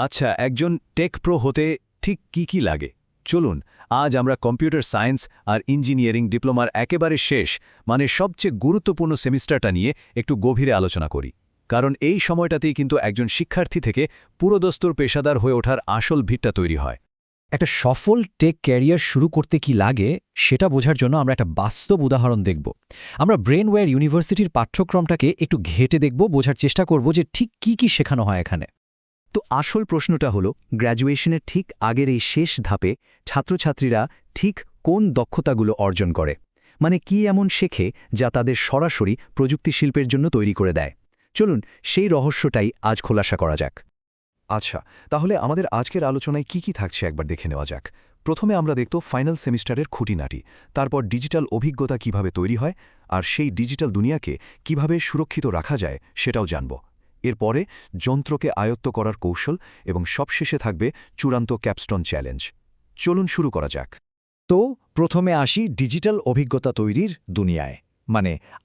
আচ্ছা, একজন take pro হতে ঠিক কি লাগে চলুন আজ আমরা কম্পিউটার সায়েন্স আর ইঞ্জিনিয়ারিং ডিপ্লোমার একেবারে শেষ সবচেয়ে গুরুত্বপূর্ণ সেমিস্টারটা নিয়ে একটু গভীরে আলোচনা করি। কারণ এই সময়টাতেই কিন্তু একজন শিক্ষার্থী থেকে পুরোদস্তুর পেশাদার হয়ে ওঠার আসল ভিতটা তৈরি হয়। একটা সফল টেক ক্যারিয়ার শুরু করতে কি লাগে সেটা বোঝার জন্য আমরা একটা বাস্তব উদাহরণ দেখব। আমরা ব্রেনওয়্যার ইউনিভার্সিটির পাঠ্যক্রমটাকে একটু ঘেঁটে দেখব, বোঝার চেষ্টা করব যে ঠিক কি শেখানো হয় এখানে। তো আসল প্রশ্নটা হলো, গ্র্যাজুয়েশনের ঠিক আগের এই শেষ ধাপে ছাত্রছাত্রীরা ঠিক কোন দক্ষতাগুলো অর্জন করে, কি এমন শেখে যা তাদের সরাসরি প্রযুক্তি শিল্পের জন্য তৈরি করে দেয়। চলুন সেই রহস্যটাই আজ খোলাসা করা যাক। আচ্ছা, তাহলে আমাদের আজকের আলোচনায় কি থাকছে একবার দেখে নেওয়া যাক। প্রথমে আমরা দেখব ফাইনাল সেমিস্টারের খুঁটিনাটি, তারপর ডিজিটাল অভিজ্ঞতা কিভাবে তৈরি হয় আর সেই ডিজিটাল দুনিয়াকে কিভাবে সুরক্ষিত রাখা যায় সেটাও জানব। এরপরে যন্ত্রকে আয়ত্ত করার কৌশল এবং সবশেষে থাকবে চূড়ান্ত ক্যাপস্টোন চ্যালেঞ্জ। চলুন শুরু করা যাক। তো প্রথমে আসি ডিজিটাল অভিজ্ঞতা তৈরির দুনিয়ায়।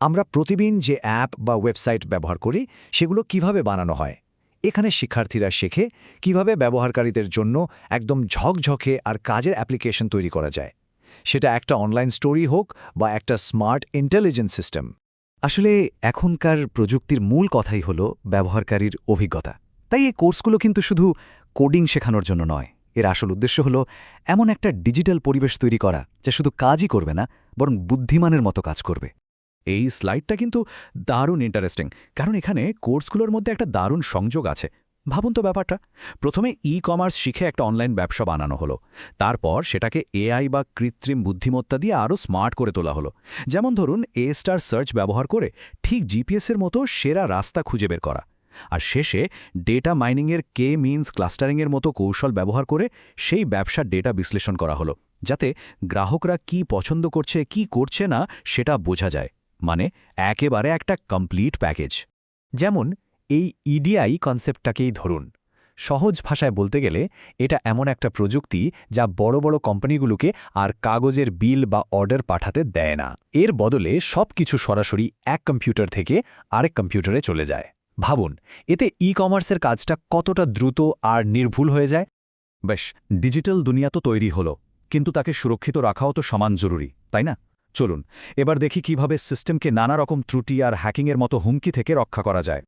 আমরা প্রতিদিন যে অ্যাপ বা ওয়েবসাইট ব্যবহার করি সেগুলো কিভাবে বানানো হয়। এখানে শিক্ষার্থীরা শেখে কিভাবে ব্যবহারকারীদের জন্য একদম ঝকঝকে আর কাজের অ্যাপ্লিকেশন তৈরি করা যায়, সেটা একটা অনলাইন স্টোরি হোক বা একটা স্মার্ট ইন্টেলিজেন্স সিস্টেম। আসলে এখনকার প্রযুক্তির মূল কথাই হলো ব্যবহারকারীর অভিজ্ঞতা। তাই এই কোর্সগুলো কিন্তু শুধু কোডিং শেখানোর জন্য নয়, এর আসল উদ্দেশ্য হলো এমন একটা ডিজিটাল পরিবেশ তৈরি করা যা শুধু কাজই করবে না, বরং বুদ্ধিমানের মতো কাজ করবে। এই স্লাইডটা কিন্তু দারুণ ইন্টারেস্টিং, কারণ এখানে কোর্সগুলোর মধ্যে একটা দারুণ সংযোগ আছে। ভাবুন তো ব্যাপারটা, প্রথমে কমার্স শিখে একটা অনলাইন ব্যবসা বানানো হলো, তারপর সেটাকে এআই বা কৃত্রিম বুদ্ধিমত্তা দিয়ে আরও স্মার্ট করে তোলা হলো। যেমন ধরুন স্টার সার্চ ব্যবহার করে ঠিক জিপিএসের মতো সেরা রাস্তা খুঁজে বের করা। আর শেষে ডেটা মাইনিংয়ের মিনস ক্লাস্টারিংয়ের মতো কৌশল ব্যবহার করে সেই ব্যবসার ডেটা বিশ্লেষণ করা হলো, যাতে গ্রাহকরা কি পছন্দ করছে কি করছে না সেটা বোঝা যায়। একেবারে একটা কমপ্লিট প্যাকেজ। যেমন এই ইডিআই কনসেপ্টটাকেই ধরুন। সহজ ভাষায় বলতে গেলে এটা এমন একটা প্রযুক্তি যা বড় বড় কোম্পানিগুলোকে আর কাগজের বিল বা অর্ডার পাঠাতে দেয় না। এর বদলে সবকিছু সরাসরি এক কম্পিউটার থেকে আরেক কম্পিউটারে চলে যায়। ভাবুন এতে কমার্সের কাজটা কতটা দ্রুত আর নির্ভুল হয়ে যায়। বেশ, ডিজিটাল দুনিয়া তো তৈরি হলো, কিন্তু তাকে সুরক্ষিত রাখাও তো সমান জরুরি, তাই না? চলুন এবার দেখি কিভাবে সিস্টেমকে নানা রকম ত্রুটি আর হ্যাকিংয়ের মতো হুমকি থেকে রক্ষা করা যায়।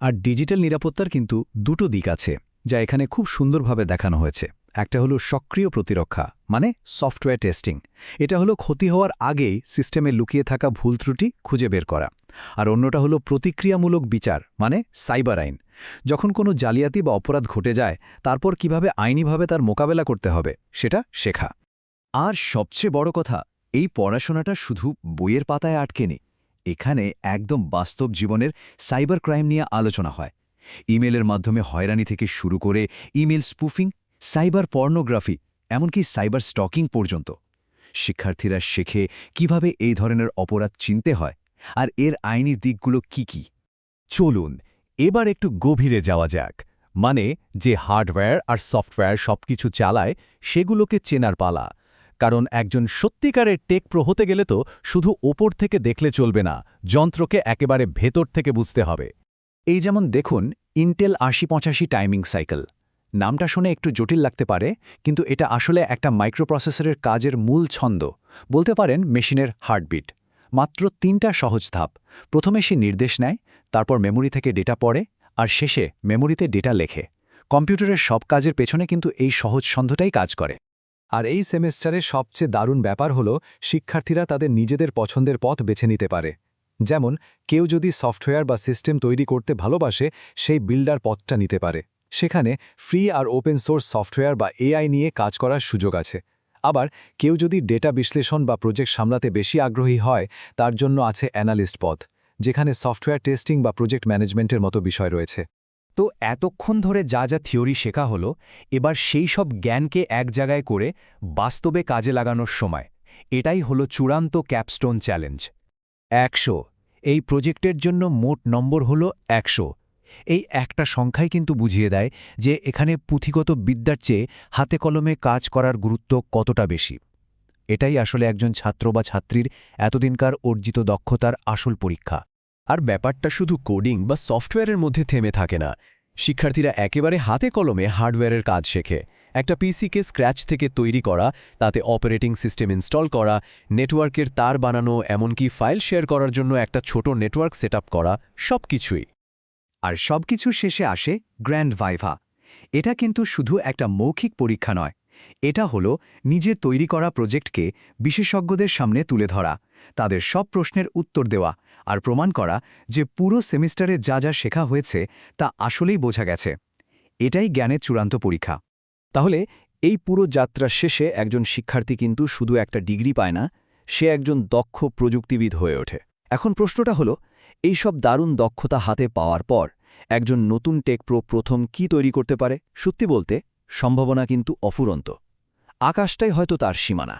আর ডিজিটাল নিরাপত্তার কিন্তু দুটো দিক আছে, যা এখানে খুব সুন্দরভাবে দেখানো হয়েছে। একটা হলো সক্রিয় প্রতিরক্ষা, সফটওয়্যার টেস্টিং। এটা হলো ক্ষতি হওয়ার আগেই সিস্টেমে লুকিয়ে থাকা ভুল ত্রুটি খুঁজে বের করা। আর অন্যটা হলো প্রতিক্রিয়ামূলক বিচার, সাইবার আইন। যখন কোনো জালিয়াতি বা অপরাধ ঘটে যায়, তারপর কিভাবে আইনিভাবে তার মোকাবেলা করতে হবে সেটা শেখা। আর সবচেয়ে বড় কথা, এই পড়াশোনাটা শুধু বইয়ের পাতায় আটকে নেই। এখানে একদম বাস্তব জীবনের সাইবার ক্রাইম নিয়ে আলোচনা হয়। ইমেলের মাধ্যমে হয়রানি থেকে শুরু করে ইমেল স্পুফিং, সাইবার পর্নোগ্রাফি, এমনকি সাইবার স্টকিং পর্যন্ত। শিক্ষার্থীরা শেখে কিভাবে এই ধরনের অপরাধ চিনতে হয় আর এর আইনি দিকগুলো কি। চলুন এবার একটু গভীরে যাওয়া যাক। যে হার্ডওয়্যার আর সফটওয়্যার সবকিছু চালায় সেগুলোকে চেনার পালা। কারণ একজন সত্যিকারের টেক প্রো হতে গেলে তো শুধু ওপর থেকে দেখলে চলবে না, যন্ত্রকে একেবারে ভেতর থেকে বুঝতে হবে। এই যেমন দেখুন ইন্টেল ৮০৮৫ টাইমিং সাইকেল। নামটা শুনে একটু জটিল লাগতে পারে, কিন্তু এটা আসলে একটা মাইক্রোপ্রসেসরের কাজের মূল ছন্দ, বলতে পারেন মেশিনের হার্টবিট। মাত্র ৩টা সহজ ধাপ। প্রথমে সে নির্দেশ নেয়, তারপর মেমোরি থেকে ডেটা পড়ে, আর শেষে মেমোরিতে ডেটা লেখে। কম্পিউটারের সব কাজের পেছনে কিন্তু এই সহজ ছন্দটাই কাজ করে। আর এই সেমেস্টারে সবচেয়ে দারুণ ব্যাপার হলো শিক্ষার্থীরা তাদের নিজেদের পছন্দের পথ বেছে নিতে পারে। যেমন কেউ যদি সফটওয়্যার বা সিস্টেম তৈরি করতে ভালোবাসে, সেই বিল্ডার পথটা নিতে পারে। সেখানে ফ্রি আর ওপেন সোর্স সফটওয়্যার বা এআই নিয়ে কাজ করার সুযোগ আছে। আবার কেউ যদি ডেটা বিশ্লেষণ বা প্রজেক্ট সামলাতে বেশি আগ্রহী হয়, তার জন্য আছে অ্যানালিস্ট পথ, যেখানে সফটওয়্যার টেস্টিং বা প্রজেক্ট ম্যানেজমেন্টের মতো বিষয় রয়েছে। তো এতক্ষণ ধরে যা থিওরি শেখা হলো, এবার সেই সব জ্ঞানকে এক জায়গায় করে বাস্তবে কাজে লাগানোর সময়। এটাই হলো চূড়ান্ত ক্যাপস্টোন চ্যালেঞ্জ। ১০০। এই প্রজেক্টের জন্য মোট নম্বর হলো ১০০। এই একটা সংখ্যাই কিন্তু বুঝিয়ে দেয় যে এখানে পুঁথিগত বিদ্যার চেয়ে হাতে কলমে কাজ করার গুরুত্ব কতটা বেশি। এটাই আসলে একজন ছাত্র বা ছাত্রীর এতদিনকার অর্জিত দক্ষতার আসল পরীক্ষা। আর ব্যাপারটা শুধু কোডিং বা সফটওয়্যারের মধ্যে থেমে থাকে না। শিক্ষার্থীরা একেবারে হাতে কলমে হার্ডওয়্যারের কাজ শেখে। একটা পিসিকে স্ক্র্যাচ থেকে তৈরি করা, তাতে অপারেটিং সিস্টেম ইনস্টল করা, নেটওয়ার্কের তার বানানো, এমনকি ফাইল শেয়ার করার জন্য একটা ছোট নেটওয়ার্ক সেটআপ করা, সবকিছুই। আর সবকিছু শেষে আসে গ্র্যান্ড ভাইভা। এটা কিন্তু শুধু একটা মৌখিক পরীক্ষা নয়, এটা হলো নিজের তৈরি করা প্রজেক্টকে বিশেষজ্ঞদের সামনে তুলে ধরা, তাদের সব প্রশ্নের উত্তর দেওয়া আর প্রমাণ করা যে পুরো সেমিস্টারে যা যা শেখা হয়েছে তা আসলেই বোঝা গেছে। এটাই জ্ঞানের চূড়ান্ত পরীক্ষা। তাহলে এই পুরো যাত্রার শেষে একজন শিক্ষার্থী কিন্তু শুধু একটা ডিগ্রি পায় না, সে একজন দক্ষ প্রযুক্তিবিদ হয়ে ওঠে। এখন প্রশ্নটা হলো, এই সব দারুণ দক্ষতা হাতে পাওয়ার পর একজন নতুন টেক প্রো প্রথম কি তৈরি করতে পারে? সত্যি বলতে সম্ভাবনা কিন্তু অফুরন্ত। আকাশটাই হয়তো তার সীমানা।